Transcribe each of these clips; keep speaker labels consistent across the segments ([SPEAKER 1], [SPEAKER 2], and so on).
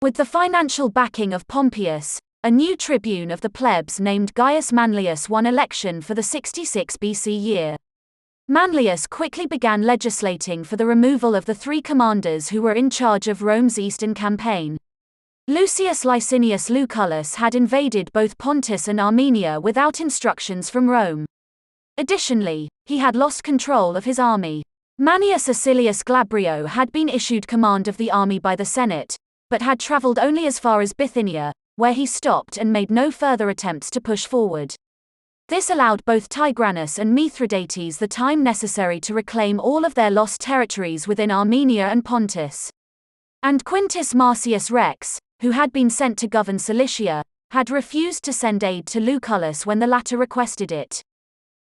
[SPEAKER 1] With the financial backing of Pompeius, a new tribune of the plebs named Gaius Manlius won election for the 66 BC year. Manlius quickly began legislating for the removal of the three commanders who were in charge of Rome's eastern campaign. Lucius Licinius Lucullus had invaded both Pontus and Armenia without instructions from Rome. Additionally, he had lost control of his army. Manius Acilius Glabrio had been issued command of the army by the Senate, but had traveled only as far as Bithynia, where he stopped and made no further attempts to push forward. This allowed both Tigranes and Mithridates the time necessary to reclaim all of their lost territories within Armenia and Pontus. And Quintus Marcius Rex, who had been sent to govern Cilicia, had refused to send aid to Lucullus when the latter requested it.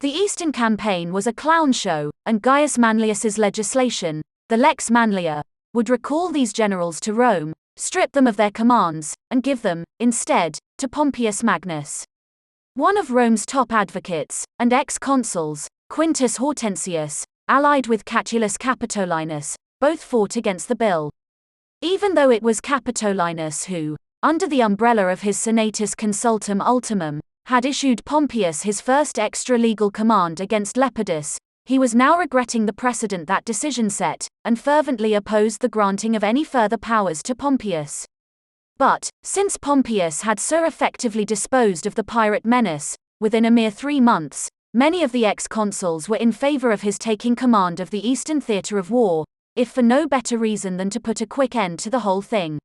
[SPEAKER 1] The Eastern campaign was a clown show, and Gaius Manlius's legislation, the Lex Manlia, would recall these generals to Rome, strip them of their commands, and give them, instead, to Pompeius Magnus. One of Rome's top advocates, and ex-consuls, Quintus Hortensius, allied with Catulus Capitolinus, both fought against the bill. Even though it was Capitolinus who, under the umbrella of his Senatus Consultum Ultimum, had issued Pompeius his first extra-legal command against Lepidus, he was now regretting the precedent that decision set, and fervently opposed the granting of any further powers to Pompeius. But, since Pompeius had so effectively disposed of the pirate menace, within a mere 3 months, many of the ex-consuls were in favor of his taking command of the eastern theatre of war, if for no better reason than to put a quick end to the whole thing.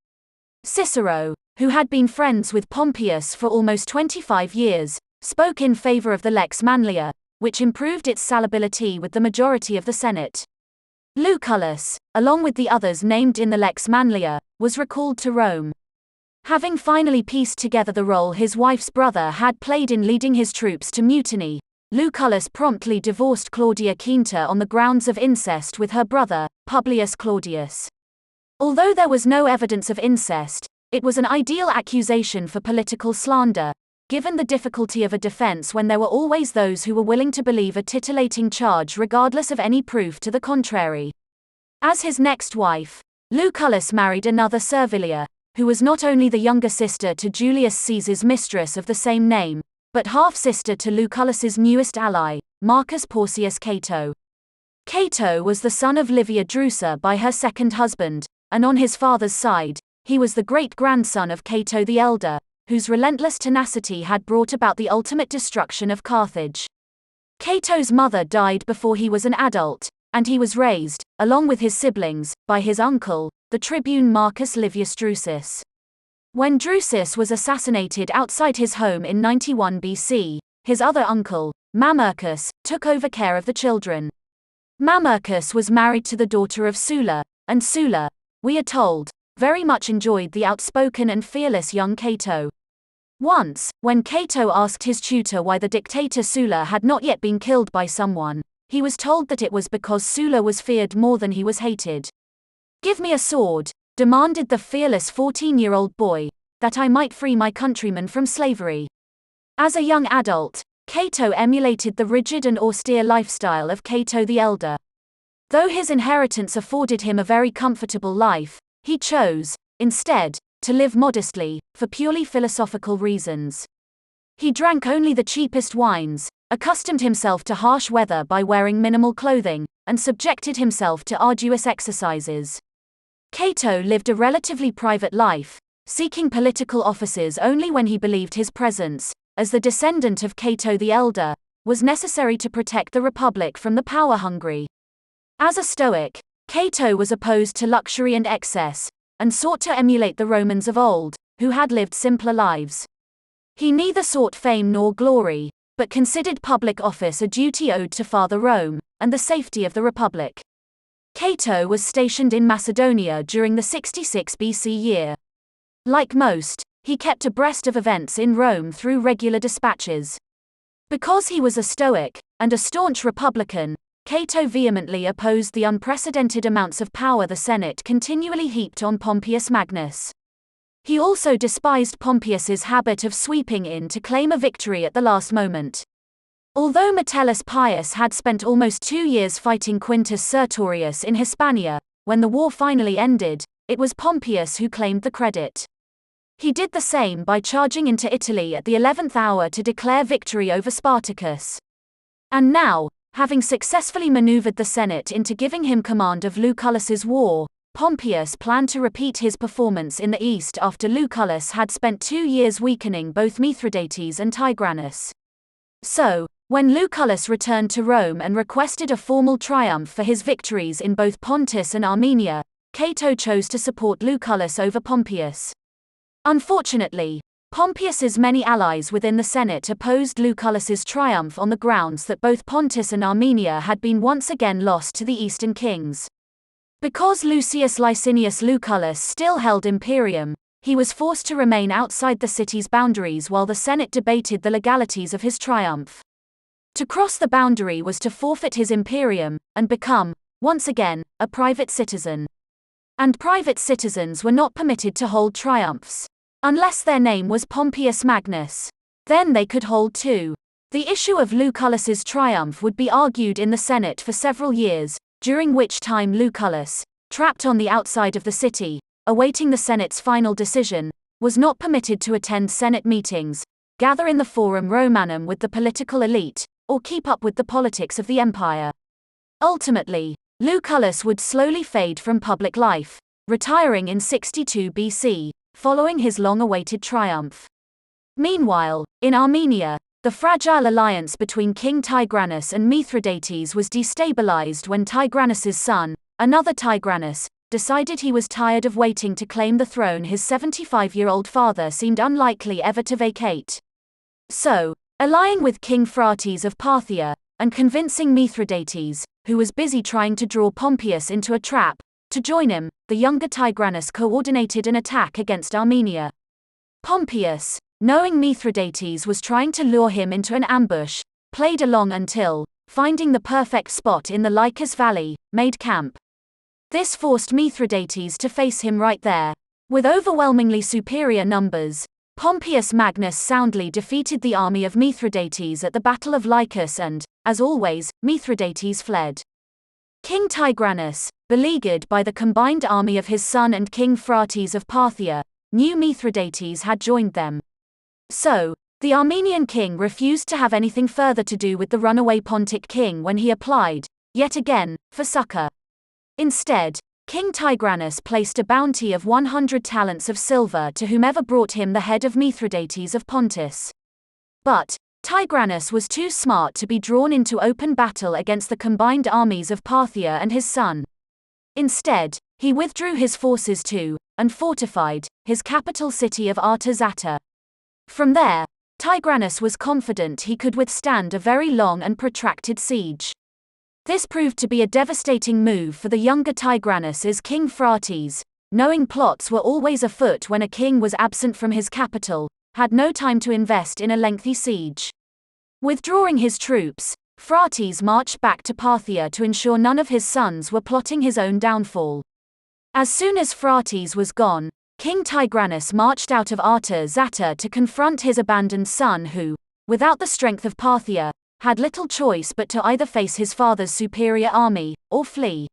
[SPEAKER 1] Cicero, who had been friends with Pompeius for almost 25 years, spoke in favor of the Lex Manlia, which improved its salability with the majority of the Senate. Lucullus, along with the others named in the Lex Manlia, was recalled to Rome. Having finally pieced together the role his wife's brother had played in leading his troops to mutiny, Lucullus promptly divorced Claudia Quinta on the grounds of incest with her brother, Publius Claudius. Although there was no evidence of incest, it was an ideal accusation for political slander, given the difficulty of a defense when there were always those who were willing to believe a titillating charge regardless of any proof to the contrary. As his next wife, Lucullus married another Servilia, who was not only the younger sister to Julius Caesar's mistress of the same name, but half-sister to Lucullus's newest ally, Marcus Porcius Cato. Cato was the son of Livia Drusa by her second husband, and on his father's side, he was the great-grandson of Cato the Elder, whose relentless tenacity had brought about the ultimate destruction of Carthage. Cato's mother died before he was an adult, and he was raised, along with his siblings, by his uncle, the tribune Marcus Livius Drusus. When Drusus was assassinated outside his home in 91 BC, his other uncle, Mamercus, took over care of the children. Mamercus was married to the daughter of Sulla, and Sulla, we are told, very much enjoyed the outspoken and fearless young Cato. Once, when Cato asked his tutor why the dictator Sulla had not yet been killed by someone, he was told that it was because Sulla was feared more than he was hated. "Give me a sword," demanded the fearless 14-year-old boy, "that I might free my countrymen from slavery." As a young adult, Cato emulated the rigid and austere lifestyle of Cato the Elder. Though his inheritance afforded him a very comfortable life, he chose, instead, to live modestly, for purely philosophical reasons. He drank only the cheapest wines, accustomed himself to harsh weather by wearing minimal clothing, and subjected himself to arduous exercises. Cato lived a relatively private life, seeking political offices only when he believed his presence, as the descendant of Cato the Elder, was necessary to protect the Republic from the power-hungry. As a Stoic, Cato was opposed to luxury and excess, and sought to emulate the Romans of old, who had lived simpler lives. He neither sought fame nor glory, but considered public office a duty owed to Father Rome, and the safety of the Republic. Cato was stationed in Macedonia during the 66 BC year. Like most, he kept abreast of events in Rome through regular dispatches. Because he was a Stoic, and a staunch Republican, Cato vehemently opposed the unprecedented amounts of power the Senate continually heaped on Pompeius Magnus. He also despised Pompeius's habit of sweeping in to claim a victory at the last moment. Although Metellus Pius had spent almost 2 years fighting Quintus Sertorius in Hispania, when the war finally ended, it was Pompeius who claimed the credit. He did the same by charging into Italy at the 11th hour to declare victory over Spartacus. And now, having successfully maneuvered the Senate into giving him command of Lucullus's war, Pompeius planned to repeat his performance in the east after Lucullus had spent 2 years weakening both Mithridates and Tigranes. So, when Lucullus returned to Rome and requested a formal triumph for his victories in both Pontus and Armenia, Cato chose to support Lucullus over Pompeius. Unfortunately, Pompeius's many allies within the Senate opposed Lucullus's triumph on the grounds that both Pontus and Armenia had been once again lost to the Eastern kings. Because Lucius Licinius Lucullus still held imperium, he was forced to remain outside the city's boundaries while the Senate debated the legalities of his triumph. To cross the boundary was to forfeit his imperium, and become, once again, a private citizen. And private citizens were not permitted to hold triumphs. Unless their name was Pompeius Magnus. Then they could hold two. The issue of Lucullus's triumph would be argued in the Senate for several years, during which time Lucullus, trapped on the outside of the city, awaiting the Senate's final decision, was not permitted to attend Senate meetings, gather in the Forum Romanum with the political elite, or keep up with the politics of the empire. Ultimately, Lucullus would slowly fade from public life, retiring in 62 BC. Following his long-awaited triumph. Meanwhile, in Armenia, the fragile alliance between King Tigranes and Mithridates was destabilized when Tigranes' son, another Tigranes, decided he was tired of waiting to claim the throne his 75-year-old father seemed unlikely ever to vacate. So, allying with King Phraates of Parthia, and convincing Mithridates, who was busy trying to draw Pompeius into a trap, to join him, the younger Tigranes coordinated an attack against Armenia. Pompeius, knowing Mithridates was trying to lure him into an ambush, played along until, finding the perfect spot in the Lycus Valley, made camp. This forced Mithridates to face him right there. With overwhelmingly superior numbers, Pompeius Magnus soundly defeated the army of Mithridates at the Battle of Lycus and, as always, Mithridates fled. King Tigranes, beleaguered by the combined army of his son and King Phraates of Parthia, knew Mithridates had joined them. So, the Armenian king refused to have anything further to do with the runaway Pontic king when he applied, yet again, for succor. Instead, King Tigranes placed a bounty of 100 talents of silver to whomever brought him the head of Mithridates of Pontus. But, Tigranes was too smart to be drawn into open battle against the combined armies of Parthia and his son. Instead, he withdrew his forces to, and fortified, his capital city of Artazata. From there, Tigranes was confident he could withstand a very long and protracted siege. This proved to be a devastating move for the younger Tigranes as King Phraates, knowing plots were always afoot when a king was absent from his capital, had no time to invest in a lengthy siege. Withdrawing his troops, Phraates marched back to Parthia to ensure none of his sons were plotting his own downfall. As soon as Phraates was gone, King Tigranes marched out of Artazata to confront his abandoned son who, without the strength of Parthia, had little choice but to either face his father's superior army, or flee.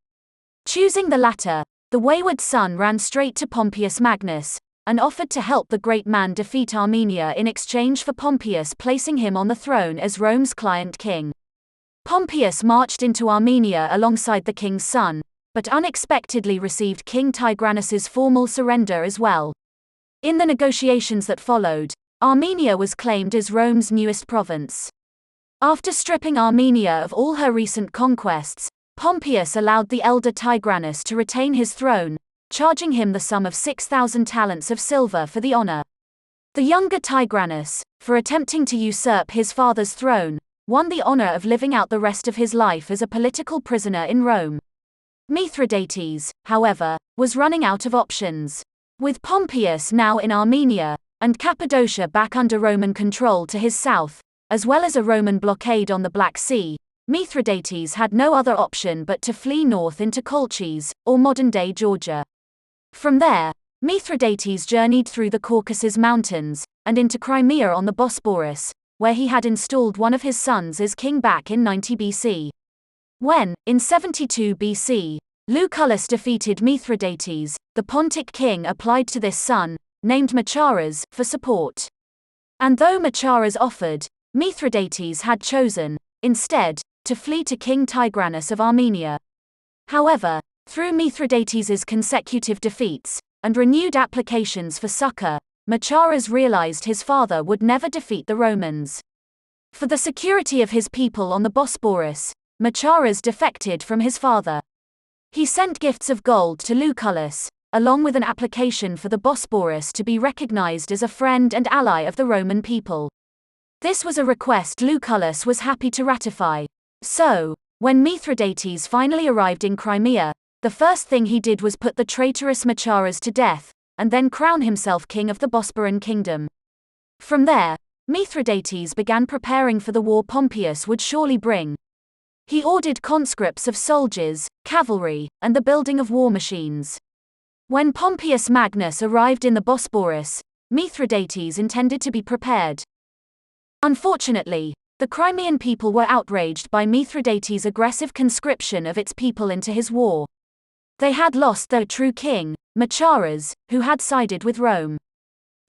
[SPEAKER 1] Choosing the latter, the wayward son ran straight to Pompeius Magnus, and offered to help the great man defeat Armenia in exchange for Pompeius placing him on the throne as Rome's client king. Pompeius marched into Armenia alongside the king's son, but unexpectedly received King Tigranes' formal surrender as well. In the negotiations that followed, Armenia was claimed as Rome's newest province. After stripping Armenia of all her recent conquests, Pompeius allowed the elder Tigranes to retain his throne, charging him the sum of 6,000 talents of silver for the honor. The younger Tigranes, for attempting to usurp his father's throne, won the honor of living out the rest of his life as a political prisoner in Rome. Mithridates, however, was running out of options. With Pompeius now in Armenia, and Cappadocia back under Roman control to his south, as well as a Roman blockade on the Black Sea, Mithridates had no other option but to flee north into Colchis, or modern-day Georgia. From there, Mithridates journeyed through the Caucasus Mountains, and into Crimea on the Bosporus, where he had installed one of his sons as king back in 90 BC. When, in 72 BC, Lucullus defeated Mithridates, the Pontic king applied to this son, named Machares, for support. And though Machares offered, Mithridates had chosen, instead, to flee to King Tigranes of Armenia. However, through Mithridates' consecutive defeats, and renewed applications for succor, Machares realized his father would never defeat the Romans. For the security of his people on the Bosporus, Machares defected from his father. He sent gifts of gold to Lucullus, along with an application for the Bosporus to be recognized as a friend and ally of the Roman people. This was a request Lucullus was happy to ratify. So, when Mithridates finally arrived in Crimea, the first thing he did was put the traitorous Machares to death, and then crown himself king of the Bosporan kingdom. From there, Mithridates began preparing for the war Pompeius would surely bring. He ordered conscripts of soldiers, cavalry, and the building of war machines. When Pompeius Magnus arrived in the Bosporus, Mithridates intended to be prepared. Unfortunately, the Crimean people were outraged by Mithridates' aggressive conscription of its people into his war. They had lost their true king, Machares, who had sided with Rome.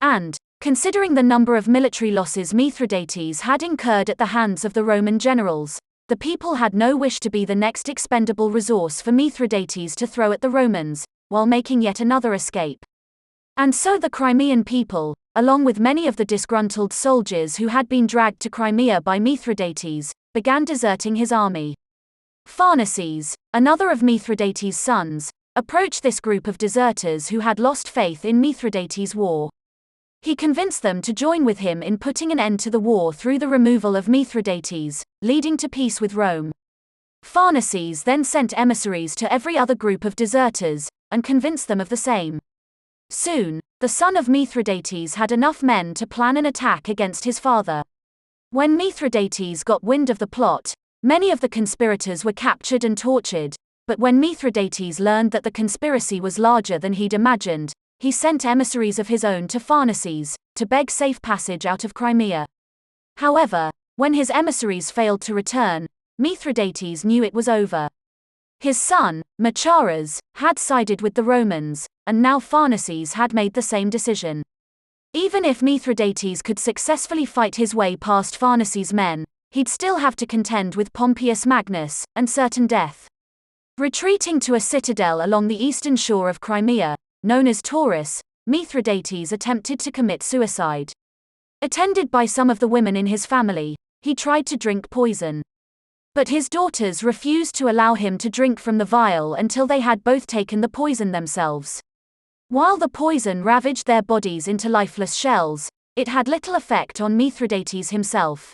[SPEAKER 1] And, considering the number of military losses Mithridates had incurred at the hands of the Roman generals, the people had no wish to be the next expendable resource for Mithridates to throw at the Romans, while making yet another escape. And so the Crimean people, along with many of the disgruntled soldiers who had been dragged to Crimea by Mithridates, began deserting his army. Pharnaces, another of Mithridates' sons, approached this group of deserters who had lost faith in Mithridates' war. He convinced them to join with him in putting an end to the war through the removal of Mithridates, leading to peace with Rome. Pharnaces then sent emissaries to every other group of deserters, and convinced them of the same. Soon, the son of Mithridates had enough men to plan an attack against his father. When Mithridates got wind of the plot, many of the conspirators were captured and tortured, but when Mithridates learned that the conspiracy was larger than he'd imagined, he sent emissaries of his own to Pharnaces, to beg safe passage out of Crimea. However, when his emissaries failed to return, Mithridates knew it was over. His son, Machares, had sided with the Romans, and now Pharnaces had made the same decision. Even if Mithridates could successfully fight his way past Pharnaces' men, he'd still have to contend with Pompeius Magnus, and certain death. Retreating to a citadel along the eastern shore of Crimea, known as Taurus, Mithridates attempted to commit suicide. Attended by some of the women in his family, he tried to drink poison. But his daughters refused to allow him to drink from the vial until they had both taken the poison themselves. While the poison ravaged their bodies into lifeless shells, it had little effect on Mithridates himself.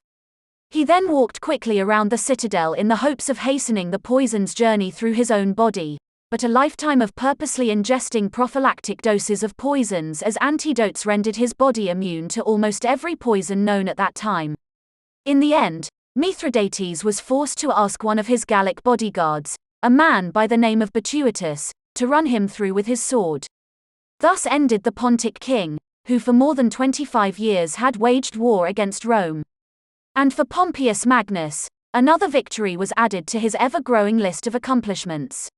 [SPEAKER 1] He then walked quickly around the citadel in the hopes of hastening the poison's journey through his own body, but a lifetime of purposely ingesting prophylactic doses of poisons as antidotes rendered his body immune to almost every poison known at that time. In the end, Mithridates was forced to ask one of his Gallic bodyguards, a man by the name of Bituitus, to run him through with his sword. Thus ended the Pontic king, who for more than 25 years had waged war against Rome. And for Pompeius Magnus, another victory was added to his ever-growing list of accomplishments.